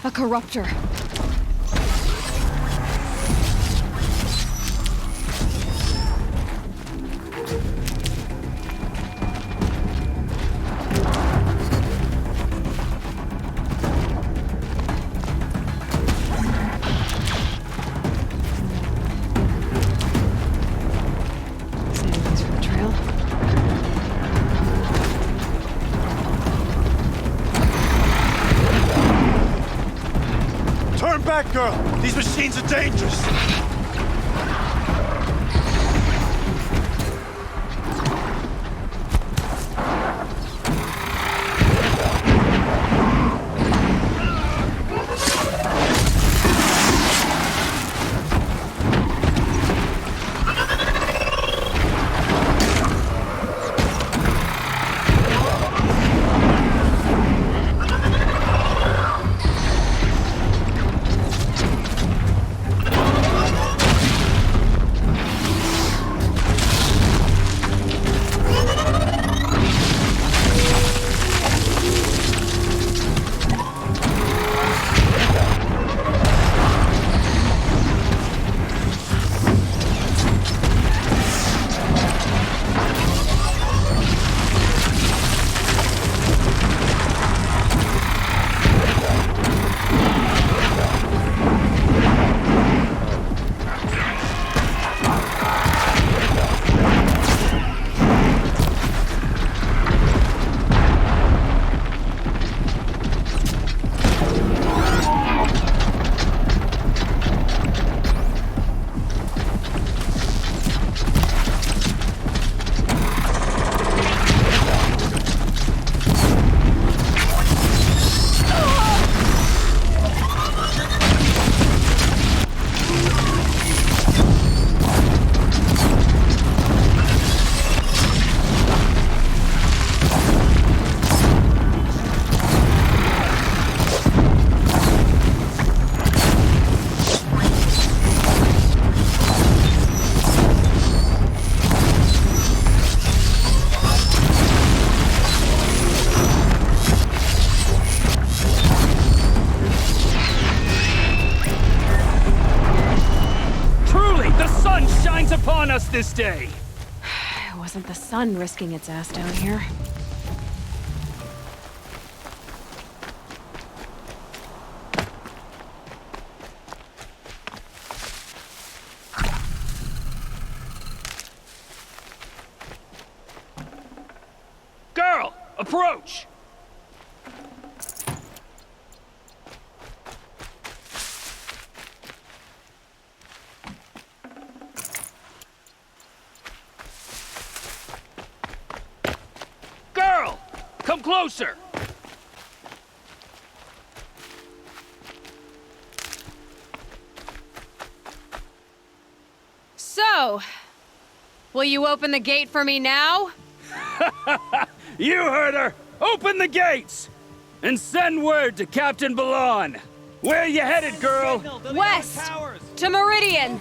A corruptor. Savings for the trail. Turn back, girl! These machines are dangerous! Upon us this day! It wasn't the sun risking its ass down here. Girl, approach! Come closer! So, will you open the gate for me now? You heard her! Open the gates! And send word to Captain Balon! Where you headed, girl? West! To Meridian!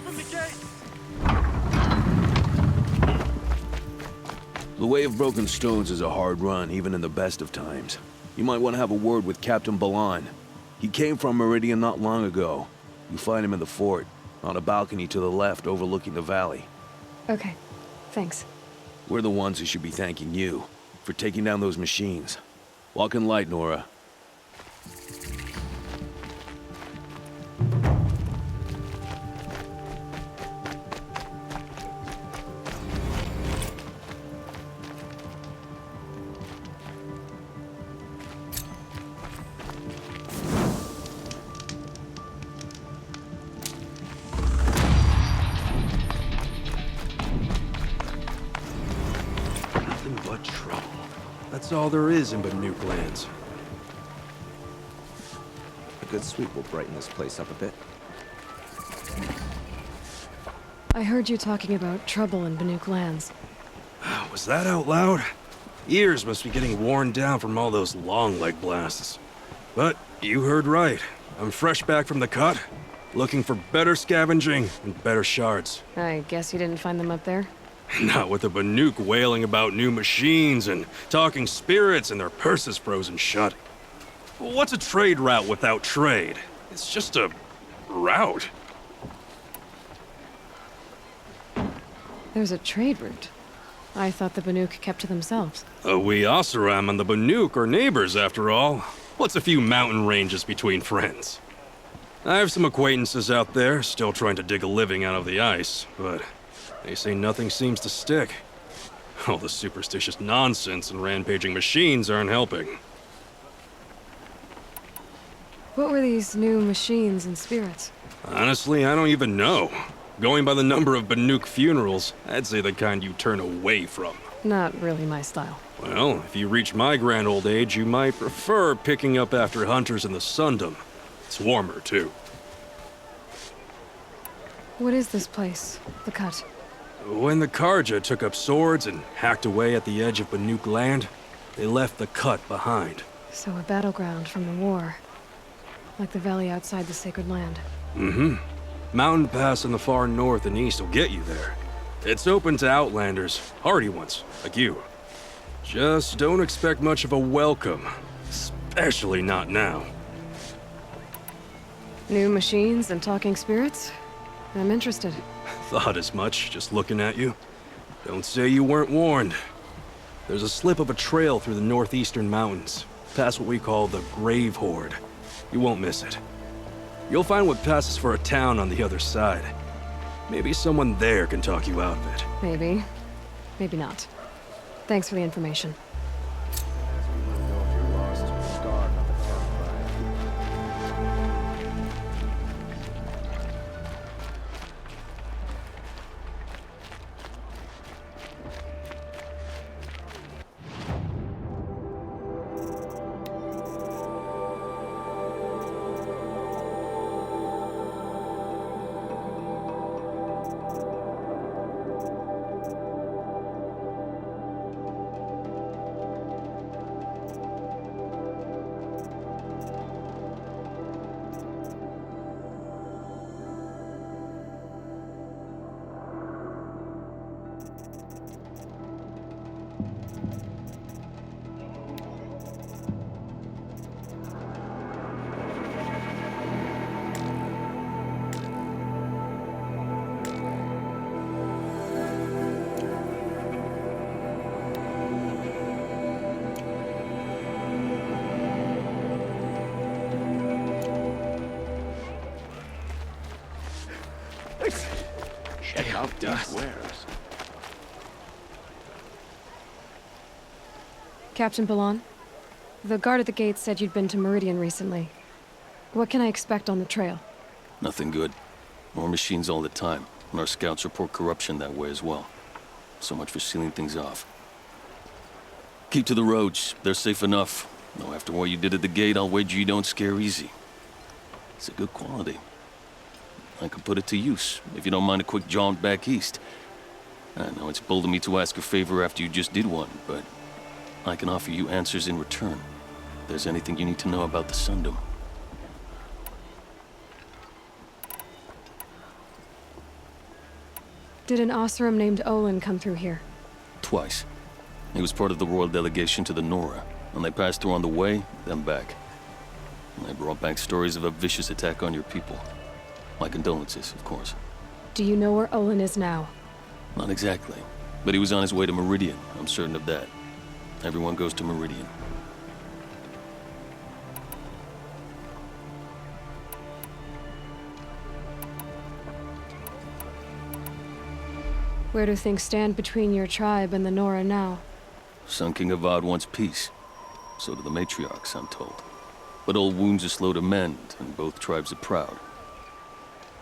The Way of Broken Stones is a hard run, even in the best of times. You might want to have a word with Captain Balon. He came from Meridian not long ago. You find him in the fort, on a balcony to the left overlooking the valley. Okay, thanks. We're the ones who should be thanking you for taking down those machines. Walk in light, Nora. But trouble. That's all there is in Banuk lands. A good sweep will brighten this place up a bit. I heard you talking about trouble in Banuk lands. Was that out loud? Ears must be getting worn down from all those long leg blasts. But you heard right. I'm fresh back from the cut, looking for better scavenging and better shards. I guess you didn't find them up there? Not with the Banuk wailing about new machines and talking spirits and their purses frozen shut. What's a trade route without trade? It's just a route. There's a trade route. I thought the Banuk kept to themselves. We Oseram and the Banuk are neighbors, after all. What's a few mountain ranges between friends? I have some acquaintances out there, still trying to dig a living out of the ice, but they say nothing seems to stick. All the superstitious nonsense and rampaging machines aren't helping. What were these new machines and spirits? Honestly, I don't even know. Going by the number of Banuk funerals, I'd say the kind you turn away from. Not really my style. Well, if you reach my grand old age, you might prefer picking up after hunters in the Sundom. It's warmer, too. What is this place? The Cut? When the Karja took up swords and hacked away at the edge of Banuk land, they left the Cut behind. So a battleground from the war. Like the valley outside the Sacred Land. Mm-hmm. Mountain Pass in the far north and east will get you there. It's open to outlanders, hardy ones, like you. Just don't expect much of a welcome. Especially not now. New machines and talking spirits? I'm interested. Thought as much, just looking at you. Don't say you weren't warned. There's a slip of a trail through the northeastern mountains, past what we call the Grave Horde. You won't miss it. You'll find what passes for a town on the other side. Maybe someone there can talk you out of it. Maybe. Maybe not. Thanks for the information. Check out these wares. Captain Balan, the guard at the gate said you'd been to Meridian recently. What can I expect on the trail? Nothing good. More machines all the time, and our scouts report corruption that way as well. So much for sealing things off. Keep to the roads. They're safe enough. Though after what you did at the gate, I'll wager you don't scare easy. It's a good quality. I could put it to use, if you don't mind a quick jaunt back east. I know it's bold of me to ask a favor after you just did one, but I can offer you answers in return. If there's anything you need to know about the Sundom. Did an Oseram named Olin come through here? Twice. He was part of the royal delegation to the Nora, and they passed through on the way, then back. And they brought back stories of a vicious attack on your people. My condolences, of course. Do you know where Olin is now? Not exactly, but he was on his way to Meridian, I'm certain of that. Everyone goes to Meridian. Where do things stand between your tribe and the Nora now? Sun King Avad wants peace. So do the matriarchs, I'm told. But old wounds are slow to mend, and both tribes are proud.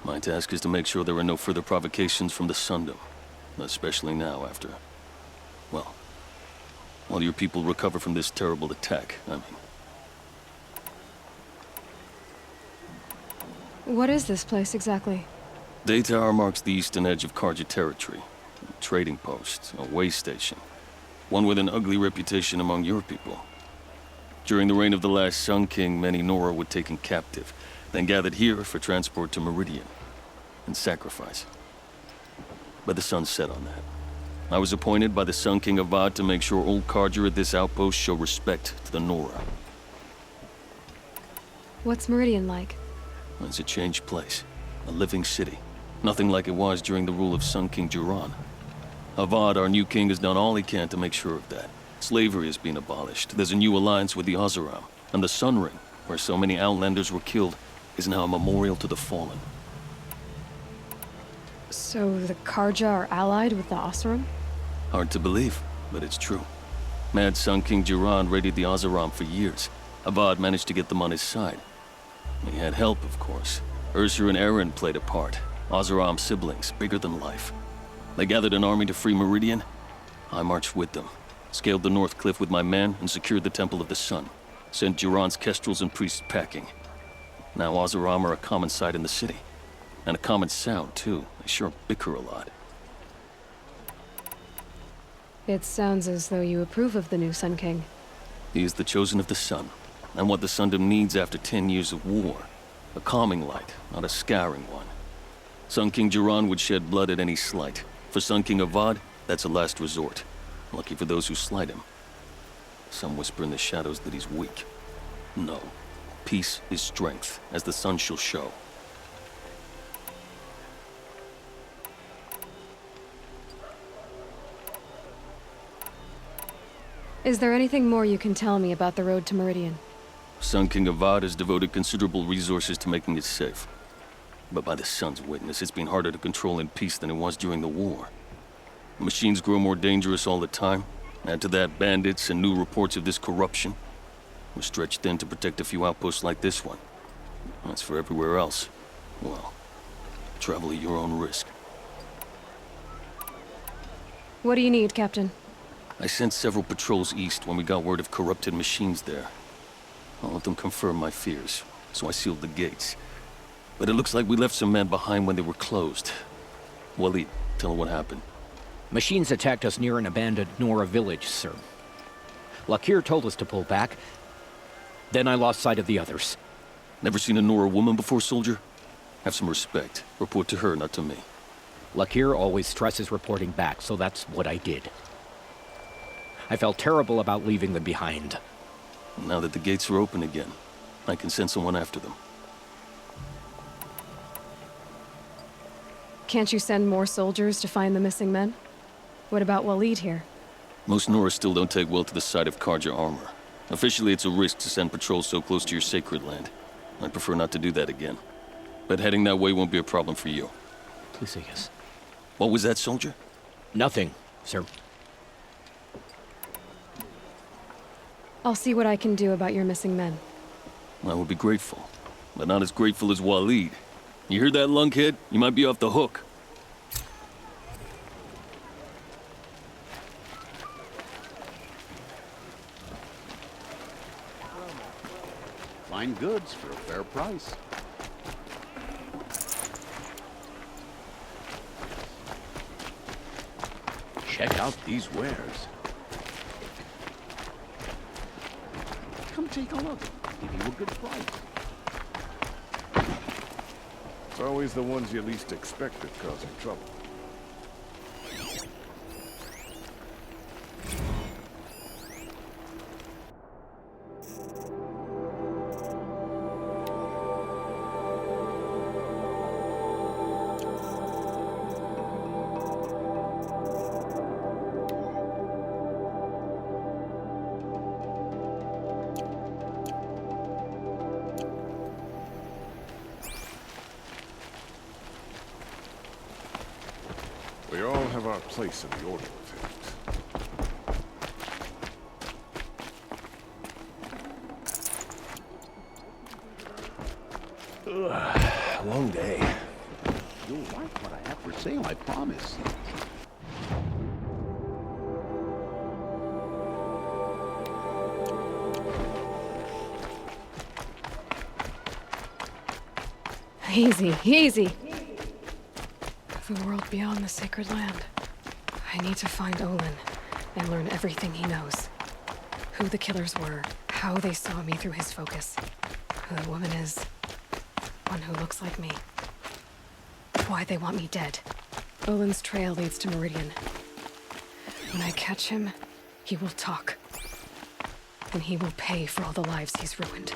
My task is to make sure there are no further provocations from the Sundom. Especially now after... well... while your people recover from this terrible attack, I mean. What is this place exactly? Daytower marks the eastern edge of Karja territory. A trading post, a way station. One with an ugly reputation among your people. During the reign of the last Sun King, many Nora were taken captive, then gathered here for transport to Meridian, and sacrifice. But the sun set on that. I was appointed by the Sun King Avad to make sure old Karja at this outpost show respect to the Nora. What's Meridian like? It's a changed place. A living city. Nothing like it was during the rule of Sun King Jiran. Avad, our new king, has done all he can to make sure of that. Slavery has been abolished. There's a new alliance with the Oseram. And the Sun Ring, where so many Outlanders were killed, is now a memorial to the fallen. So the Karja are allied with the Oseram? Hard to believe, but it's true. Mad Sun King Jiran raided the Oseram for years. Avad managed to get them on his side. He had help, of course. Ursur and Eren played a part. Oseram siblings, bigger than life. They gathered an army to free Meridian. I marched with them, scaled the North Cliff with my men, and secured the Temple of the Sun. Sent Jiran's kestrels and priests packing. Now Oseram are a common sight in the city. And a common sound, too. They sure bicker a lot. It sounds as though you approve of the new Sun King. He is the chosen of the Sun, and what the Sundom needs after 10 years of war. A calming light, not a scouring one. Sun King Jiran would shed blood at any slight. For Sun King Avad, that's a last resort. Lucky for those who slight him. Some whisper in the shadows that he's weak. No. Peace is strength, as the sun shall show. Is there anything more you can tell me about the road to Meridian? Sun King Avad has devoted considerable resources to making it safe. But by the sun's witness, it's been harder to control in peace than it was during the war. Machines grow more dangerous all the time. Add to that bandits and new reports of this corruption. We're stretched thin to protect a few outposts like this one. As for everywhere else, well, travel at your own risk. What do you need, Captain? I sent several patrols east when we got word of corrupted machines there. All of them confirmed my fears, so I sealed the gates. But it looks like we left some men behind when they were closed. Waleed, tell her what happened. Machines attacked us near an abandoned Nora village, sir. Lakir told us to pull back. Then I lost sight of the others. Never seen a Nora woman before, soldier? Have some respect. Report to her, not to me. Lakir always stresses reporting back, so that's what I did. I felt terrible about leaving them behind. Now that the gates are open again, I can send someone after them. Can't you send more soldiers to find the missing men? What about Waleed here? Most Nora still don't take well to the sight of Karja armor. Officially, it's a risk to send patrols so close to your sacred land. I'd prefer not to do that again. But heading that way won't be a problem for you. Please, yes. What was that, soldier? Nothing, sir. I'll see what I can do about your missing men. I would be grateful, but not as grateful as Waleed. You heard that, lunkhead? You might be off the hook. Fine goods for a fair price. Check out these wares. Come take a look. Give you a good price. It's always the ones you least expect that causing trouble. We all have our place in the order of things. Long day. You'll like what I have for sale, I promise. Easy, easy. The world beyond the sacred land. I need to find Olin and learn everything he knows. Who the killers were, how they saw me through his focus, who the woman is, one who looks like me. Why they want me dead. Olin's trail leads to Meridian. When I catch him, he will talk. And he will pay for all the lives he's ruined.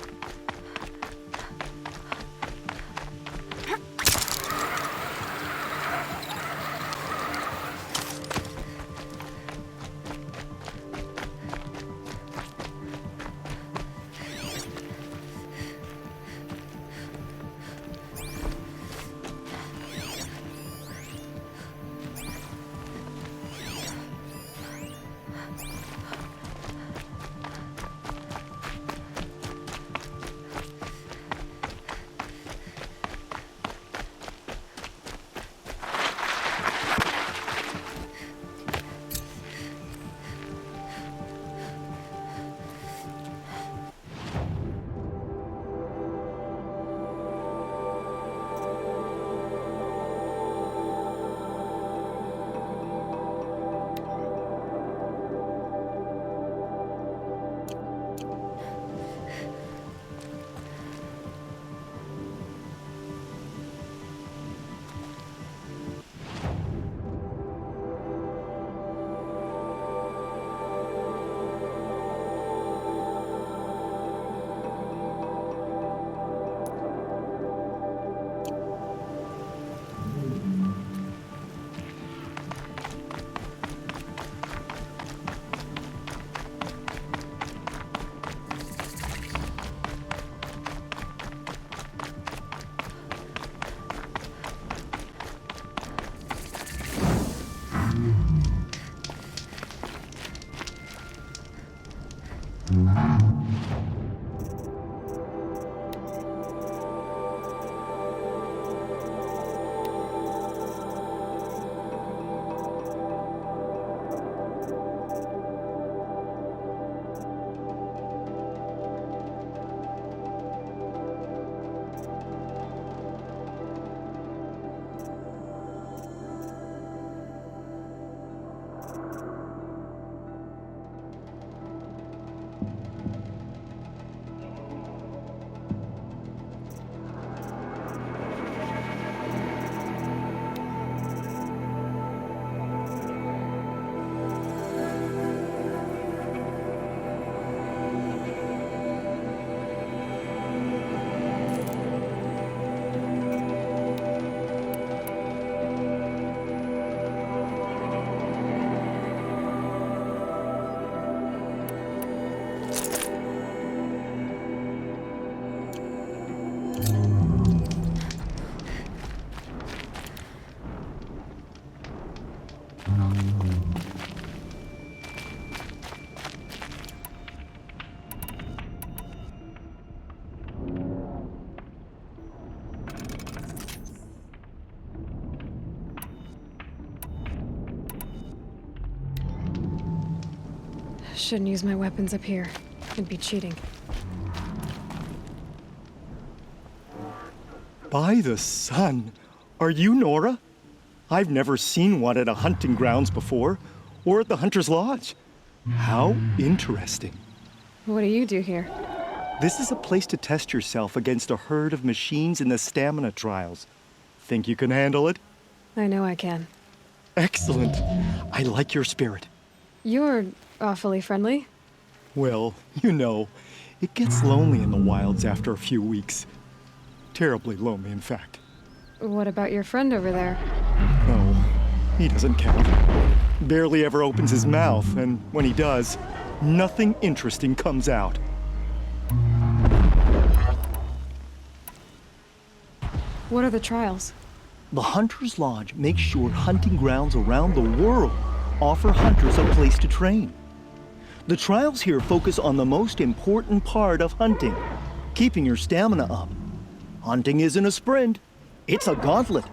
Shouldn't use my weapons up here. It'd be cheating. By the sun! Are you Nora? I've never seen one at a hunting grounds before, or at the Hunter's Lodge. How interesting. What do you do here? This is a place to test yourself against a herd of machines in the stamina trials. Think you can handle it? I know I can. Excellent. I like your spirit. You're awfully friendly. Well, you know, it gets lonely in the wilds after a few weeks. Terribly lonely, in fact. What about your friend over there? Oh, he doesn't count. Barely ever opens his mouth, and when he does, nothing interesting comes out. What are the trials? The Hunter's Lodge makes sure hunting grounds around the world offer hunters a place to train. The trials here focus on the most important part of hunting, keeping your stamina up. Hunting isn't a sprint, it's a gauntlet.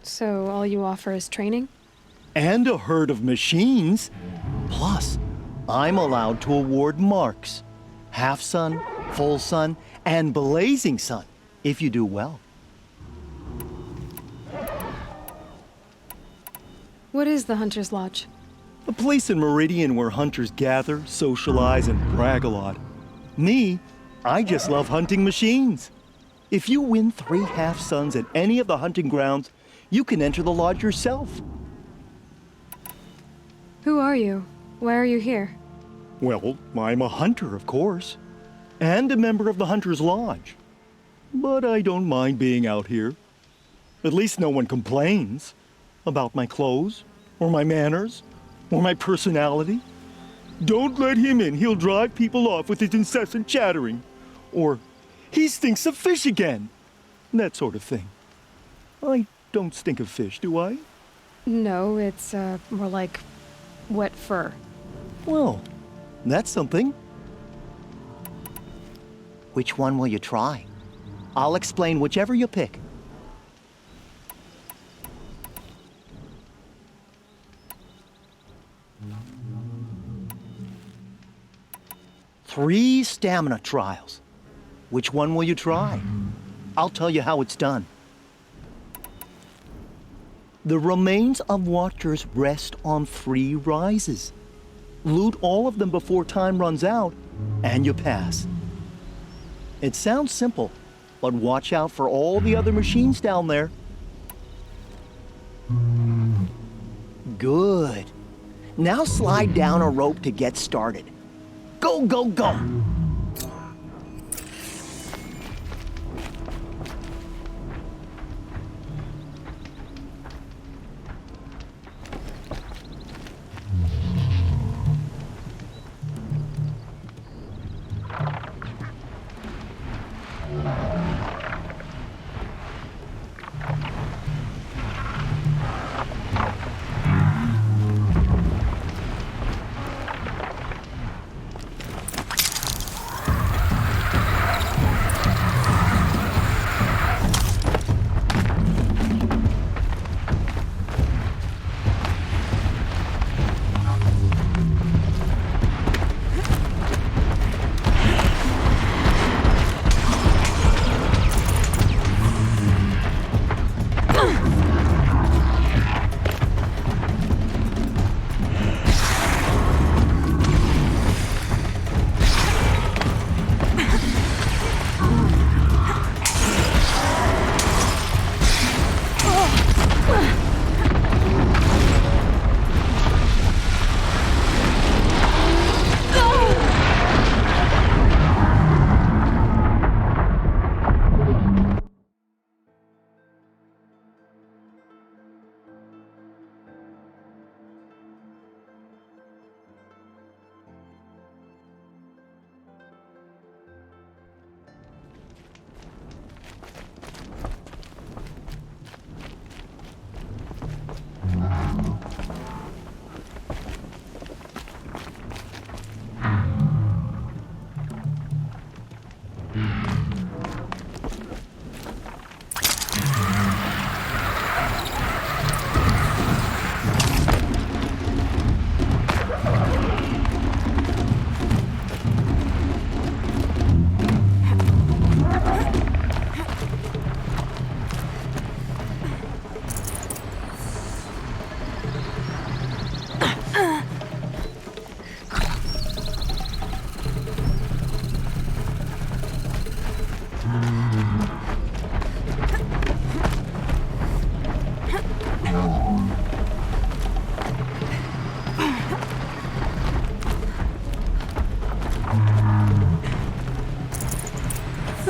So all you offer is training? And a herd of machines. Plus, I'm allowed to award marks. Half sun, full sun, and blazing sun, if you do well. What is the Hunter's Lodge? A place in Meridian where hunters gather, socialize, and brag a lot. Me, I just love hunting machines. If you win 3 half suns at any of the hunting grounds, you can enter the lodge yourself. Who are you? Why are you here? Well, I'm a hunter, of course, and a member of the Hunter's Lodge. But I don't mind being out here. At least no one complains about my clothes, or my manners, or my personality. Don't let him in, he'll drive people off with his incessant chattering. Or, he stinks of fish again. That sort of thing. I don't stink of fish, do I? No, it's more like wet fur. Well, that's something. Which one will you try? I'll explain whichever you pick. Three stamina trials. Which one will you try? I'll tell you how it's done. The remains of watchers rest on 3 rises. Loot all of them before time runs out, and you pass. It sounds simple, but watch out for all the other machines down there. Good. Now slide down a rope to get started. Go, go, go!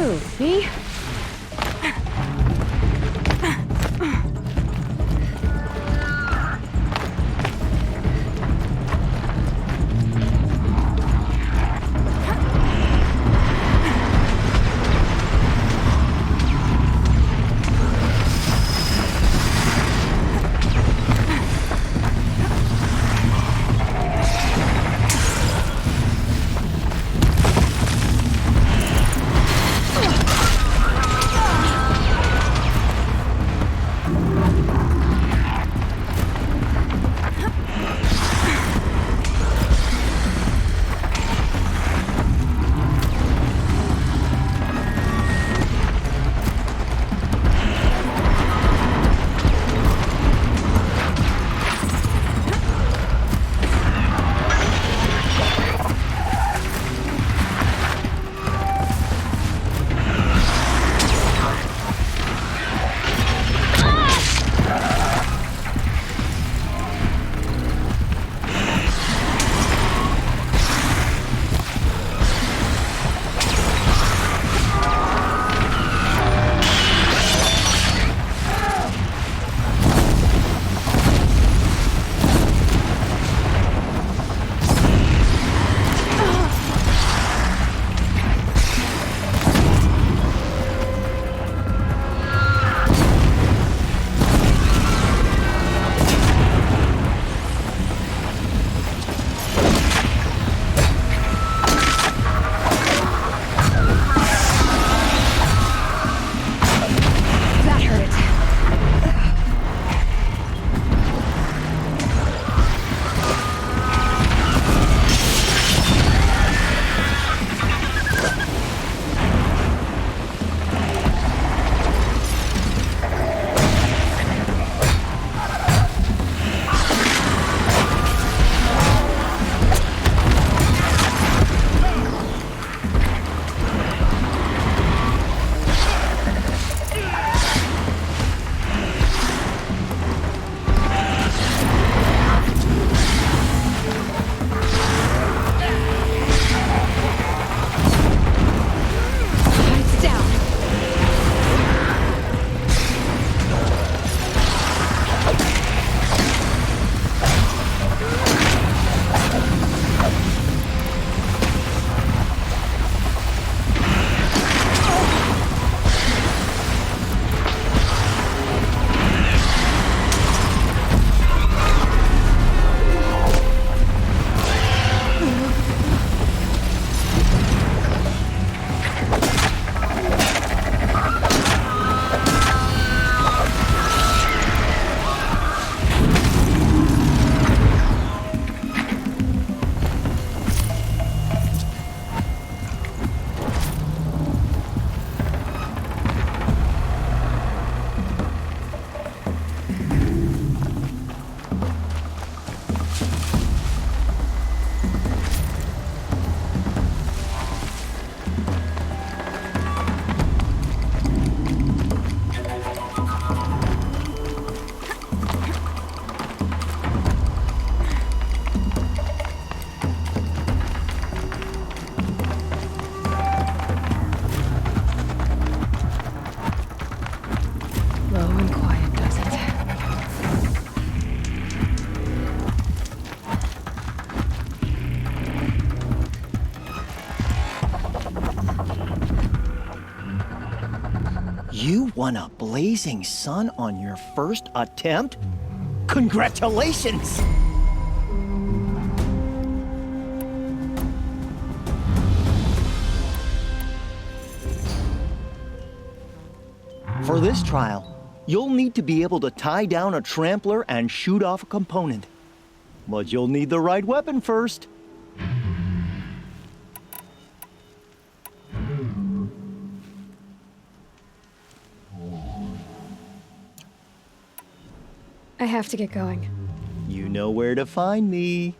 Who, me? You won a blazing sun on your first attempt? Congratulations! For this trial, you'll need to be able to tie down a trampler and shoot off a component. But you'll need the right weapon first. I have to get going. You know where to find me.